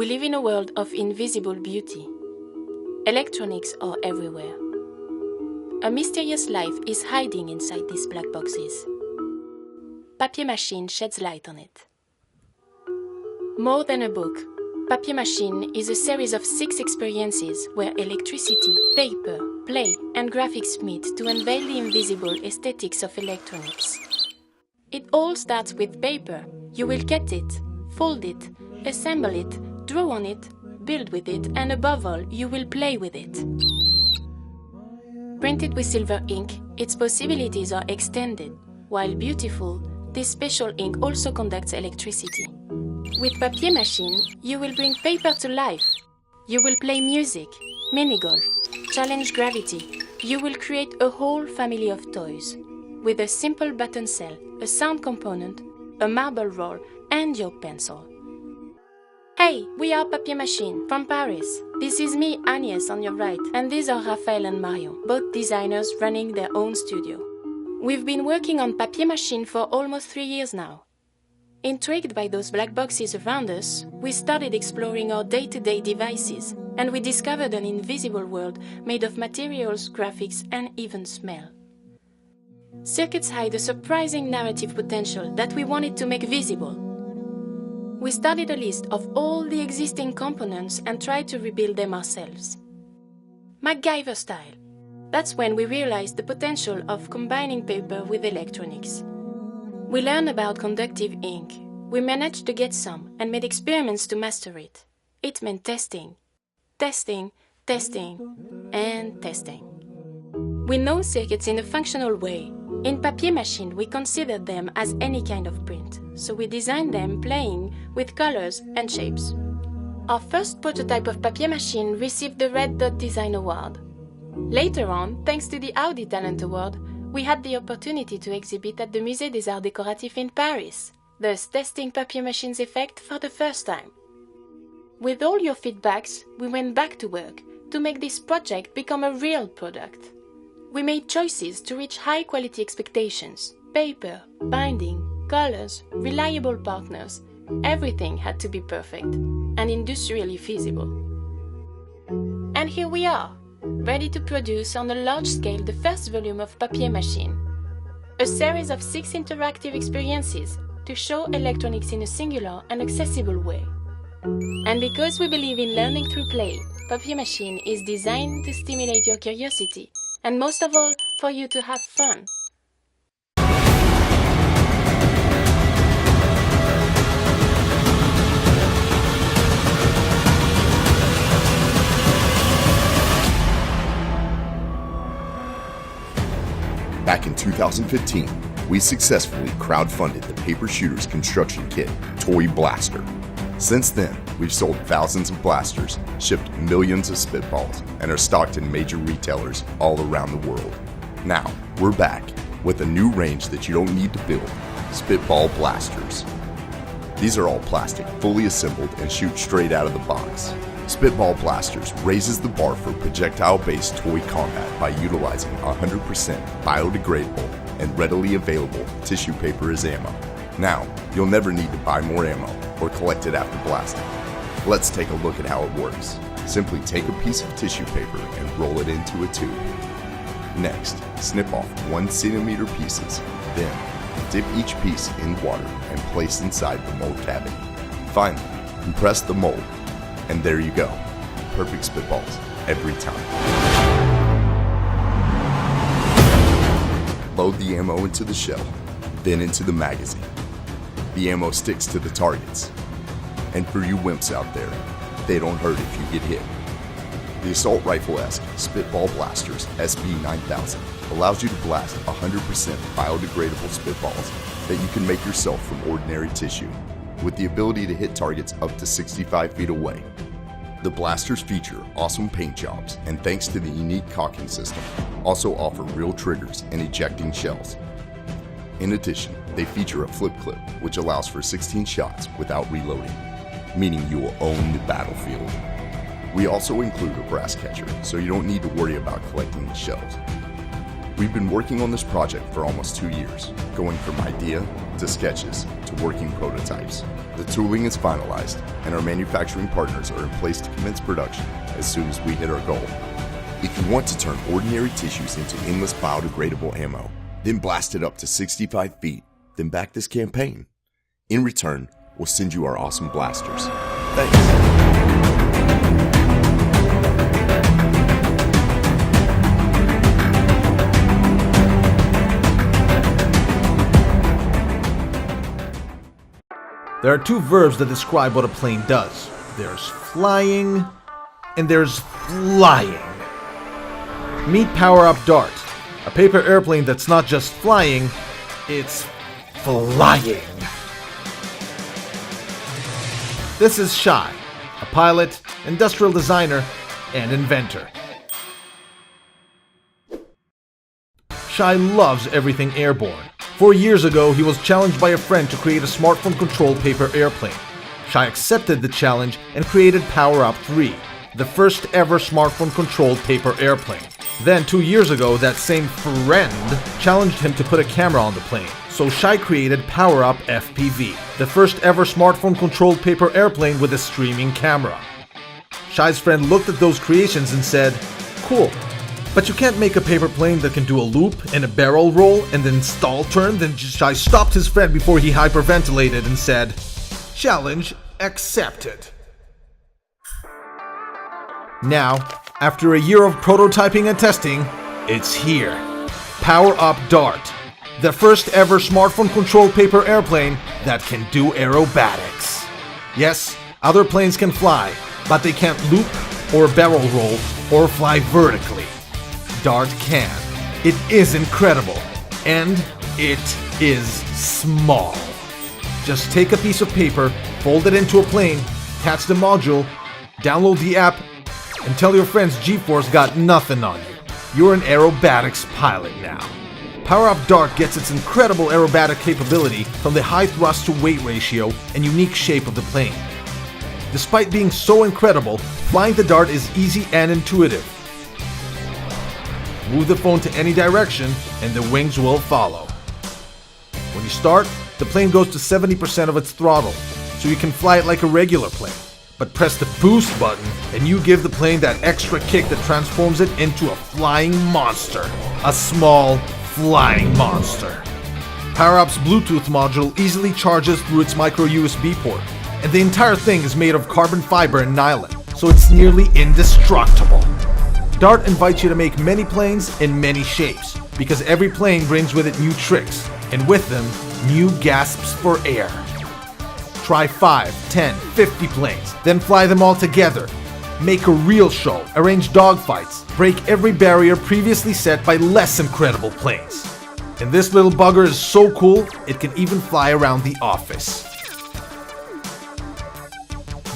We live in a world of invisible beauty. Electronics are everywhere. A mysterious life is hiding inside these black boxes. Papier Machine sheds light on it. More than a book, Papier Machine is a series of 6 experiences where electricity, paper, play, and graphics meet to unveil the invisible aesthetics of electronics. It all starts with paper. You will cut it, fold it, assemble it, draw on it, build with it, and above all, you will play with it. Printed with silver ink, its possibilities are extended. While beautiful, this special ink also conducts electricity. With Papier Machine, you will bring paper to life. You will play music, mini-golf, challenge gravity. You will create a whole family of toys. With a simple button cell, a sound component, a marble roll, and your pencil. Hey, we are Papier Machine from Paris. This is me, Agnès, on your right, and these are Raphaël and Mario, both designers running their own studio. We've been working on Papier Machine for almost 3 years now. Intrigued by those black boxes around us, we started exploring our day-to-day devices, and we discovered an invisible world made of materials, graphics, and even smell. Circuits hide a surprising narrative potential that we wanted to make visible. We started a list of all the existing components and tried to rebuild them ourselves. MacGyver style. That's when we realized the potential of combining paper with electronics. We learned about conductive ink. We managed to get some and made experiments to master it. It meant testing, testing, testing, and testing. We know circuits in a functional way. In Papier Machine, we considered them as any kind of print, so we designed them playing with colors and shapes. Our first prototype of Papier Machine received the Red Dot Design Award. Later on, thanks to the Audi Talent Award, we had the opportunity to exhibit at the Musée des Arts Décoratifs in Paris, thus testing Papier Machine's effect for the first time. With all your feedbacks, we went back to work to make this project become a real product. We made choices to reach high-quality expectations. Paper, binding, colors, reliable partners. Everything had to be perfect and industrially feasible. And here we are, ready to produce on a large scale the first volume of Papier Machine. A series of 6 interactive experiences to show electronics in a singular and accessible way. And because we believe in learning through play, Papier Machine is designed to stimulate your curiosity, and most of all, for you to have fun. Back in 2015, we successfully crowdfunded the paper shooter's construction kit, Toy Blaster. Since then, we've sold thousands of blasters, shipped millions of Spitballs, and are stocked in major retailers all around the world. Now, we're back with a new range that you don't need to build, Spitball Blasters. These are all plastic, fully assembled, and shoot straight out of the box. Spitball Blasters raises the bar for projectile-based toy combat by utilizing 100% biodegradable and readily available tissue paper as ammo. Now, you'll never need to buy more ammo or collect it after blasting. Let's take a look at how it works. Simply take a piece of tissue paper and roll it into a tube. Next, snip off 1 centimeter pieces. Then, dip each piece in water and place inside the mold cavity. Finally, compress the mold. And there you go. Perfect Spitballs every time. Load the ammo into the shell, then into the magazine. The ammo sticks to the targets. And for you wimps out there, they don't hurt if you get hit. The assault rifle-esque Spitball Blasterz SB9000 allows you to blast 100% biodegradable Spitballs that you can make yourself from ordinary tissue, with the ability to hit targets up to 65 feet away. The blasters feature awesome paint jobs, and thanks to the unique cocking system, also offer real triggers and ejecting shells. In addition, they feature a flip clip, which allows for 16 shots without reloading, meaning you will own the battlefield. We also include a brass catcher, so you don't need to worry about collecting the shells. We've been working on this project for almost 2 years, going from idea to sketches to working prototypes. The tooling is finalized, and our manufacturing partners are in place to commence production as soon as we hit our goal. If you want to turn ordinary tissues into endless biodegradable ammo, then blast it up to 65 feet, then back this campaign. In return, we'll send you our awesome blasters. Thanks. There are two verbs that describe what a plane does. There's flying and there's flying. Meet Power Up Dart, a paper airplane that's not just flying, it's flying. This is Shai, a pilot, industrial designer, and inventor. Shai loves everything airborne. 4 years ago, he was challenged by a friend to create a smartphone-controlled paper airplane. Shai accepted the challenge and created Power Up 3, the first ever smartphone-controlled paper airplane. Then 2 years ago, that same friend challenged him to put a camera on the plane. So Shai created Power Up FPV, the first ever smartphone-controlled paper airplane with a streaming camera. Shai's friend looked at those creations and said, "Cool. But you can't make a paper plane that can do a loop and a barrel roll and then stall turn." Then Shai stopped his friend before he hyperventilated and said, "Challenge accepted." Now, after a year of prototyping and testing, it's here. Power Up Dart, the first ever smartphone-controlled paper airplane that can do aerobatics. Yes, other planes can fly, but they can't loop or barrel roll or fly vertically. Dart can. It is incredible, and it is small. Just take a piece of paper, fold it into a plane, attach the module, download the app, and tell your friends G-Force got nothing on you. You're an aerobatics pilot now. Power Up Dart gets its incredible aerobatic capability from the high thrust to weight ratio and unique shape of the plane. Despite being so incredible, flying the Dart is easy and intuitive. Move the phone to any direction and the wings will follow. When you start, the plane goes to 70% of its throttle, so you can fly it like a regular plane. But press the boost button and you give the plane that extra kick that transforms it into a flying monster. A small, flying monster. Power Up's Bluetooth module easily charges through its micro USB port, and the entire thing is made of carbon fiber and nylon, so it's nearly indestructible. Dart invites you to make many planes in many shapes, because every plane brings with it new tricks, and with them, new gasps for air. Try 5, 10, 50 planes, then fly them all together. Make a real show, arrange dogfights, break every barrier previously set by less incredible planes. And this little bugger is so cool, it can even fly around the office.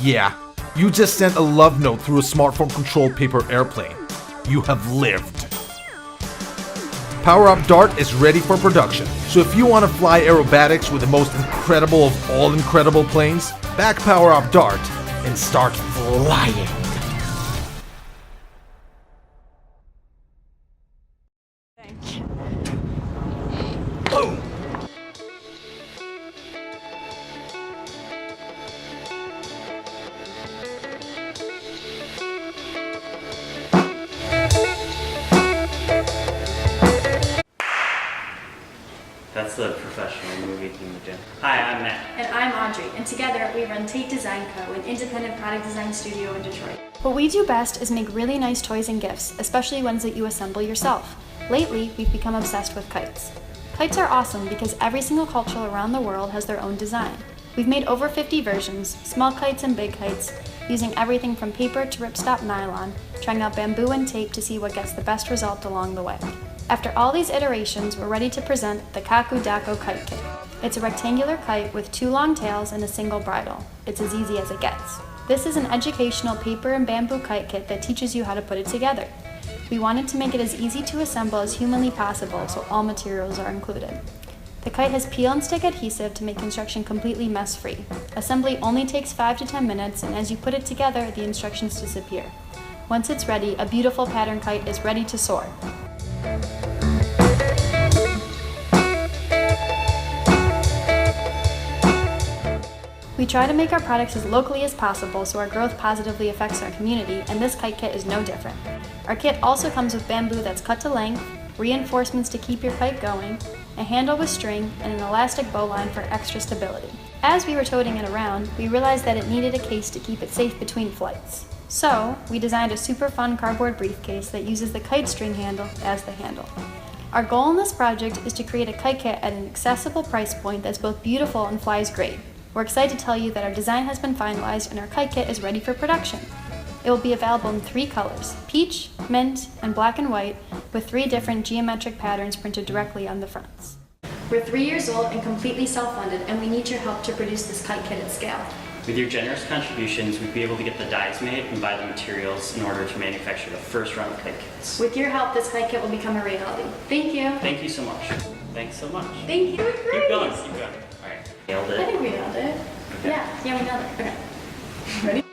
Yeah, you just sent a love note through a smartphone-controlled paper airplane. You have lived. Power Up Dart is ready for production, so if you want to fly aerobatics with the most incredible of all incredible planes, back Power Up Dart and start flying. That's the professional movie team again. Hi, I'm Matt. And I'm Audrey, and together we run Tate Design Co., an independent product design studio in Detroit. What we do best is make really nice toys and gifts, especially ones that you assemble yourself. Lately, we've become obsessed with kites. Kites are awesome because every single culture around the world has their own design. We've made over 50 versions, small kites and big kites, using everything from paper to ripstop nylon, trying out bamboo and tape to see what gets the best result along the way. After all these iterations, we're ready to present the Kaku Dako Kite Kit. It's a rectangular kite with 2 long tails and a single bridle. It's as easy as it gets. This is an educational paper and bamboo kite kit that teaches you how to put it together. We wanted to make it as easy to assemble as humanly possible, so all materials are included. The kite has peel and stick adhesive to make construction completely mess-free. Assembly only takes 5 to 10 minutes, and as you put it together, the instructions disappear. Once it's ready, a beautiful pattern kite is ready to soar. We try to make our products as locally as possible so our growth positively affects our community, and this kite kit is no different. Our kit also comes with bamboo that's cut to length, reinforcements to keep your kite going, a handle with string, and an elastic bowline for extra stability. As we were toting it around, we realized that it needed a case to keep it safe between flights. So, we designed a super fun cardboard briefcase that uses the kite string handle as the handle. Our goal in this project is to create a kite kit at an accessible price point that's both beautiful and flies great. We're excited to tell you that our design has been finalized and our kite kit is ready for production. It will be available in 3 colors, peach, mint, and black and white, with 3 different geometric patterns printed directly on the fronts. We're 3 years old and completely self-funded, and we need your help to produce this kite kit at scale. With your generous contributions, we'd be able to get the dies made and buy the materials in order to manufacture the first run of kite kits. With your help, this kite kit will become a reality. Thank you. Thank you so much. Thanks so much. Thank you. Great. Keep going, keep going. All right. Nailed it. I think we nailed it. Okay. Yeah, we nailed it. Okay. Ready?